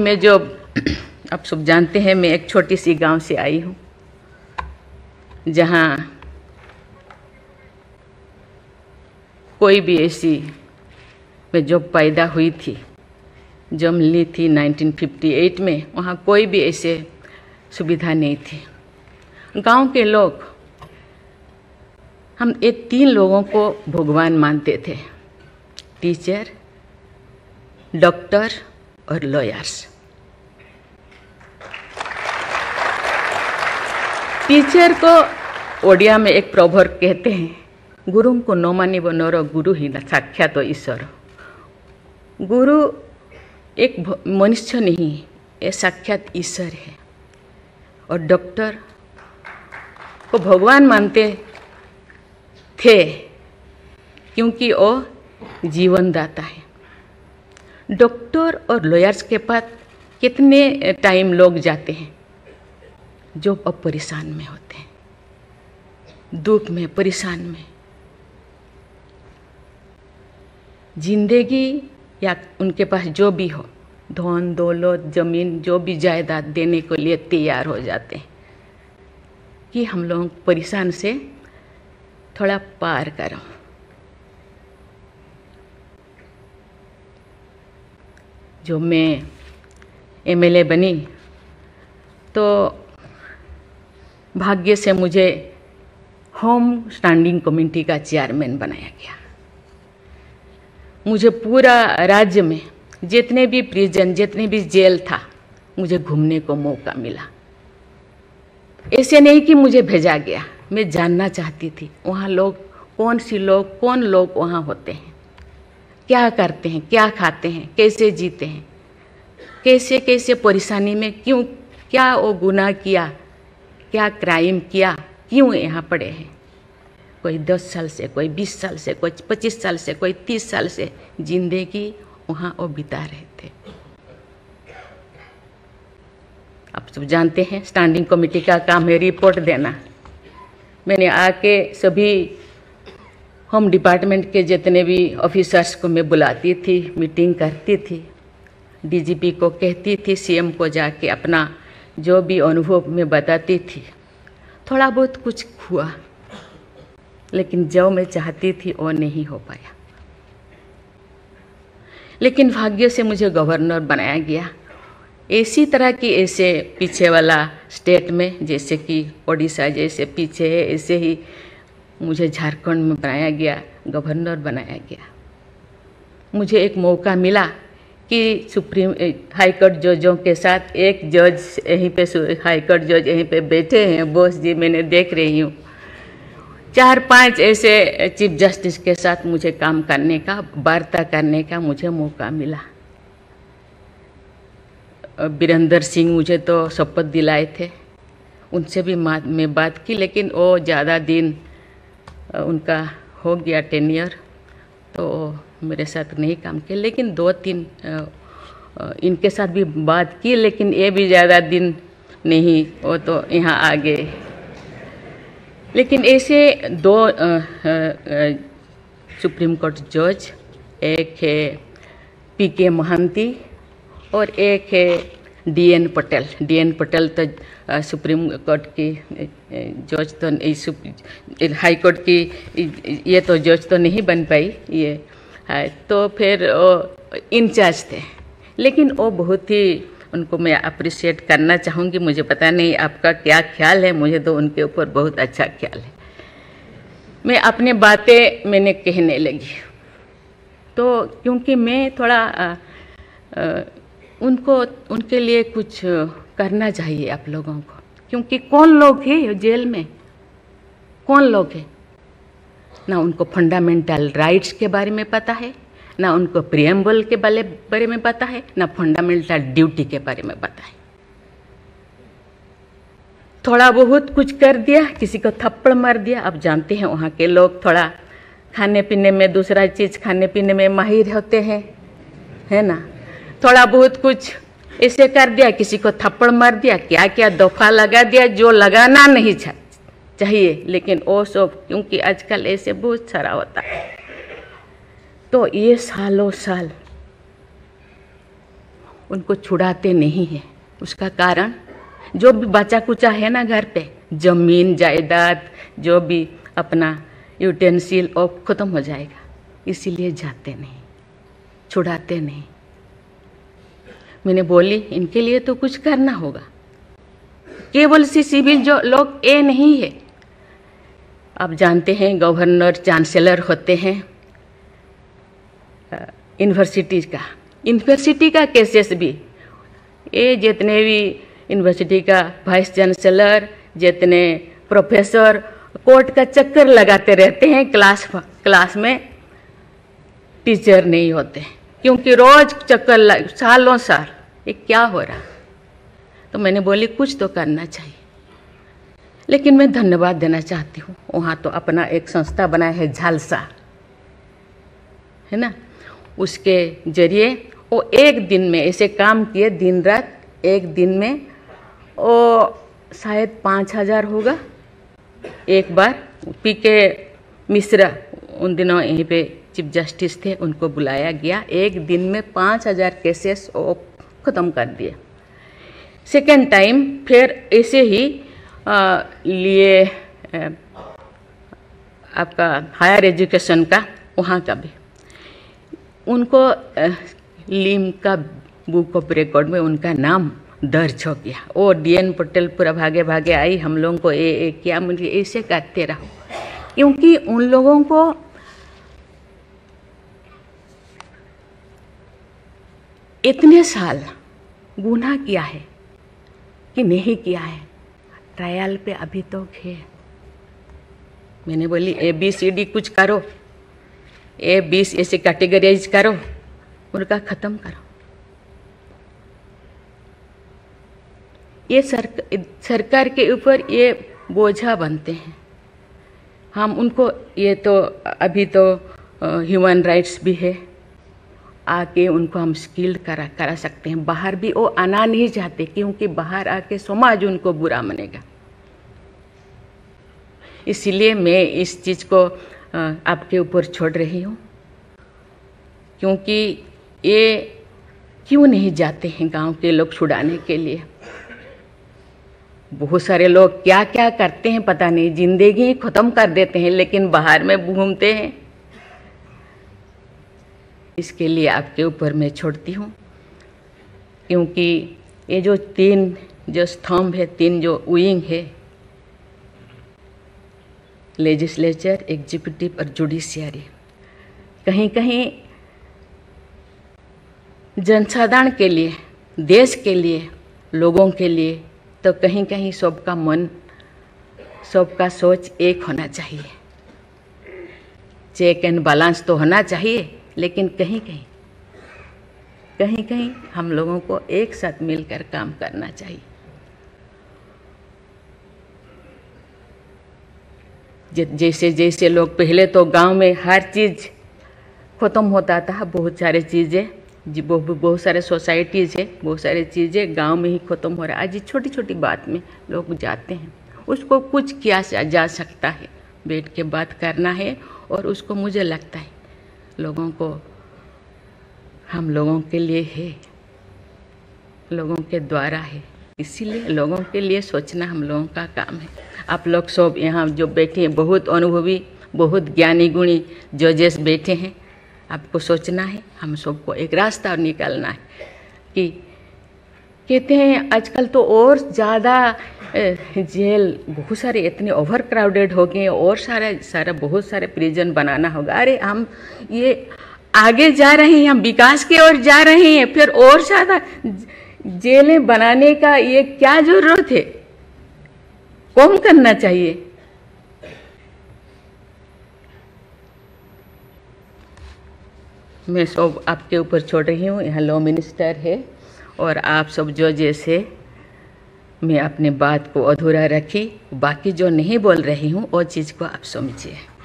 में जो आप सब जानते हैं, मैं एक छोटी सी गांव से आई हूँ जहाँ कोई भी ऐसी, मैं जब पैदा हुई थी, जब ली थी 1958 में, वहाँ कोई भी ऐसे सुविधा नहीं थी। गांव के लोग, हम ये 3 लोगों को भगवान मानते थे, टीचर, डॉक्टर और लॉयर्स। टीचर को ओडिया में एक प्रोवर्ब कहते हैं, गुरुं को नो मानिबो नरो गुरु ही न साक्षात ईश्वर। गुरु एक मनुष्य नहीं, ये साक्षात ईश्वर है। और डॉक्टर को भगवान मानते थे क्योंकि वो जीवनदाता है। डॉक्टर और लॉयर्स के पास कितने टाइम लोग जाते हैं जो अब परेशान में होते हैं, दुख में, परेशान में। जिंदगी या उनके पास जो भी हो, धन दौलत, जमीन, जो भी जायदाद देने के लिए तैयार हो जाते हैं कि हम लोग परेशान से थोड़ा पार करो। जो मैं एमएलए बनी तो भाग्य से मुझे होम स्टैंडिंग कमेटी का चेयरमैन बनाया गया। मुझे पूरा राज्य में जितने भी प्रिजन, जितने भी जेल था, मुझे घूमने को मौका मिला। ऐसे नहीं कि मुझे भेजा गया, मैं जानना चाहती थी वहाँ लोग कौन लोग वहाँ होते हैं, क्या करते हैं, क्या खाते हैं, कैसे जीते हैं, कैसे कैसे परेशानी में, क्यों, क्या वो गुनाह किया, क्या क्राइम किया, क्यों यहाँ पड़े हैं। कोई 10 साल से, कोई 20 साल से, कोई 25 साल से, कोई 30 साल से जिंदगी वहाँ वो बिता रहे थे। आप सब जानते हैं स्टैंडिंग कमेटी का काम है रिपोर्ट देना। मैंने आके सभी होम डिपार्टमेंट के जितने भी ऑफिसर्स को मैं बुलाती थी, मीटिंग करती थी, डीजीपी को कहती थी, सीएम को जाके अपना जो भी अनुभव मैं बताती थी। थोड़ा बहुत कुछ हुआ, लेकिन जो मैं चाहती थी वो नहीं हो पाया। लेकिन भाग्य से मुझे गवर्नर बनाया गया। इसी तरह की, ऐसे पीछे वाला स्टेट में, जैसे कि ओडिशा जैसे पीछे है, ऐसे ही मुझे झारखंड में बनाया गया, गवर्नर बनाया गया। मुझे एक मौका मिला कि सुप्रीम हाई कोर्ट जजों के साथ, एक जज यहीं पे, हाई कोर्ट जज यहीं पे बैठे हैं, बोस जी, मैंने देख रही हूँ, 4-5 ऐसे चीफ जस्टिस के साथ मुझे काम करने का, वार्ता करने का मुझे मौका मिला। वीरेंद्र सिंह मुझे तो शपथ दिलाए थे, उनसे भी मैं बात की, लेकिन वो ज़्यादा दिन उनका हो गया टेन्योर, तो मेरे साथ नहीं काम किया। लेकिन 2-3 इनके साथ भी बात की, लेकिन ये भी ज़्यादा दिन नहीं, वो तो यहाँ आ गए। लेकिन ऐसे 2 सुप्रीम कोर्ट जज, एक है पीके महांती और एक है डीएन पटेल। डीएन पटेल तो सुप्रीम कोर्ट की जज तो, हाई कोर्ट की ये तो जज तो नहीं बन पाई ये है, तो फिर वो इंचार्ज थे। लेकिन वो बहुत ही, उनको मैं अप्रिशिएट करना चाहूँगी। मुझे पता नहीं आपका क्या ख्याल है, मुझे तो उनके ऊपर बहुत अच्छा ख्याल है। मैं अपने बातें मैंने कहने लगी, तो क्योंकि मैं थोड़ा उनके लिए कुछ करना चाहिए आप लोगों को, क्योंकि कौन लोग हैं जेल में, कौन लोग हैं, ना उनको फंडामेंटल राइट्स के बारे में पता है, ना उनको प्रिएम्बल के बारे में पता है, ना फंडामेंटल ड्यूटी के बारे में पता है। थोड़ा बहुत कुछ कर दिया, किसी को थप्पड़ मार दिया। आप जानते हैं वहाँ के लोग थोड़ा खाने पीने में, दूसरा चीज़ खाने पीने में माहिर होते हैं, है ना। थोड़ा बहुत कुछ ऐसे कर दिया, किसी को थप्पड़ मार दिया, क्या क्या दफा लगा दिया जो लगाना नहीं चाहिए। लेकिन वो सब, क्योंकि आजकल ऐसे बहुत सारा होता है, तो ये सालों साल उनको छुड़ाते नहीं हैं। उसका कारण जो भी बचा कुचा है ना घर पे, जमीन जायदाद जो भी अपना यूटेंसिल और ख़त्म हो जाएगा, इसीलिए जाते नहीं, छुड़ाते नहीं। मैंने बोली इनके लिए तो कुछ करना होगा। केवल सी सिविल जो लोग ये नहीं है, आप जानते हैं गवर्नर चांसलर होते हैं यूनिवर्सिटी का केसेस भी, ये जितने भी यूनिवर्सिटी का वाइस चांसलर, जितने प्रोफेसर कोर्ट का चक्कर लगाते रहते हैं, क्लास में टीचर नहीं होते, क्योंकि रोज चक्कर सालों साल, ये क्या हो रहा। तो मैंने बोली कुछ तो करना चाहिए। लेकिन मैं धन्यवाद देना चाहती हूँ, वहाँ तो अपना एक संस्था बनाया है झालसा, है ना, उसके जरिए वो एक दिन में ऐसे काम किए, दिन रात, एक दिन में वो शायद 5,000 होगा। एक बार पीके मिश्रा उन दिनों यहीं पे चीफ जस्टिस थे, उनको बुलाया गया, एक दिन में 5,000 केसेस वो ख़त्म कर दिए। सेकेंड टाइम फिर ऐसे ही लिए आपका हायर एजुकेशन का, वहाँ का भी उनको लीम का बुक ऑफ रिकॉर्ड में उनका नाम दर्ज हो गया। वो DN पटेल पूरा भागे भागे आई, हम लोगों को ये किया, मुझे ऐसे करते रहो, क्योंकि उन लोगों को इतने साल गुनाह किया है कि नहीं किया है, ट्रायल पे अभी तो है। मैंने बोली ABCD कुछ करो, A20 ऐसे कैटेगराइज करो, उनका ख़त्म करो। ये सरकार के ऊपर ये बोझा बनते हैं। हम उनको, ये तो अभी तो ह्यूमन राइट्स भी है, आके उनको हम स्किल्ड करा सकते हैं। बाहर भी वो आना नहीं चाहते, क्योंकि बाहर आके समाज उनको बुरा मानेगा। इसलिए मैं इस चीज़ को आपके ऊपर छोड़ रही हूँ, क्योंकि ये क्यों नहीं जाते हैं गांव के लोग छुड़ाने के लिए। बहुत सारे लोग क्या क्या करते हैं पता नहीं, जिंदगी ख़त्म कर देते हैं, लेकिन बाहर में घूमते हैं। इसके लिए आपके ऊपर मैं छोड़ती हूँ, क्योंकि ये जो 3 जो स्तंभ है, 3 जो विंग है, लेजिस्लेचर, एग्जीक्यूटिव और जुडिशियरी, कहीं कहीं जनसाधारण के लिए, देश के लिए, लोगों के लिए, तो कहीं कहीं सबका मन, सबका सोच एक होना चाहिए। चेक एंड बैलेंस तो होना चाहिए, लेकिन कहीं कहीं हम लोगों को एक साथ मिलकर काम करना चाहिए। जैसे जैसे लोग पहले तो गांव में हर चीज़ ख़त्म होता था, बहुत सारे चीज़ें, बहुत सारे सोसाइटीज़ है, बहुत सारी चीज़ें गांव में ही ख़त्म हो रहा है। आज छोटी छोटी बात में लोग जाते हैं, उसको कुछ किया जा सकता है, बैठ के बात करना है। और उसको मुझे लगता है लोगों को, हम लोगों के लिए है, लोगों के द्वारा है, इसीलिए लोगों के लिए सोचना हम लोगों का काम है। आप लोग सब यहाँ जो बैठे हैं, बहुत अनुभवी, बहुत ज्ञानी गुणी जजेस बैठे हैं, आपको सोचना है, हम सबको एक रास्ता और निकालना है। कि कहते हैं आजकल तो और ज़्यादा जेल, बहुत सारे इतने ओवर क्राउडेड हो गए, और सारा बहुत सारे प्रिजन बनाना होगा। अरे हम ये आगे जा रहे हैं, हम विकास की ओर जा रहे हैं, फिर और ज़्यादा जेलें बनाने का ये क्या ज़रूरत है? कम करना चाहिए। मैं सब आपके ऊपर छोड़ रही हूँ। यहाँ लॉ मिनिस्टर है और आप सब जो जैसे, मैं अपने बात को अधूरा रखी, बाकी जो नहीं बोल रही हूँ वो चीज़ को आप समझिए।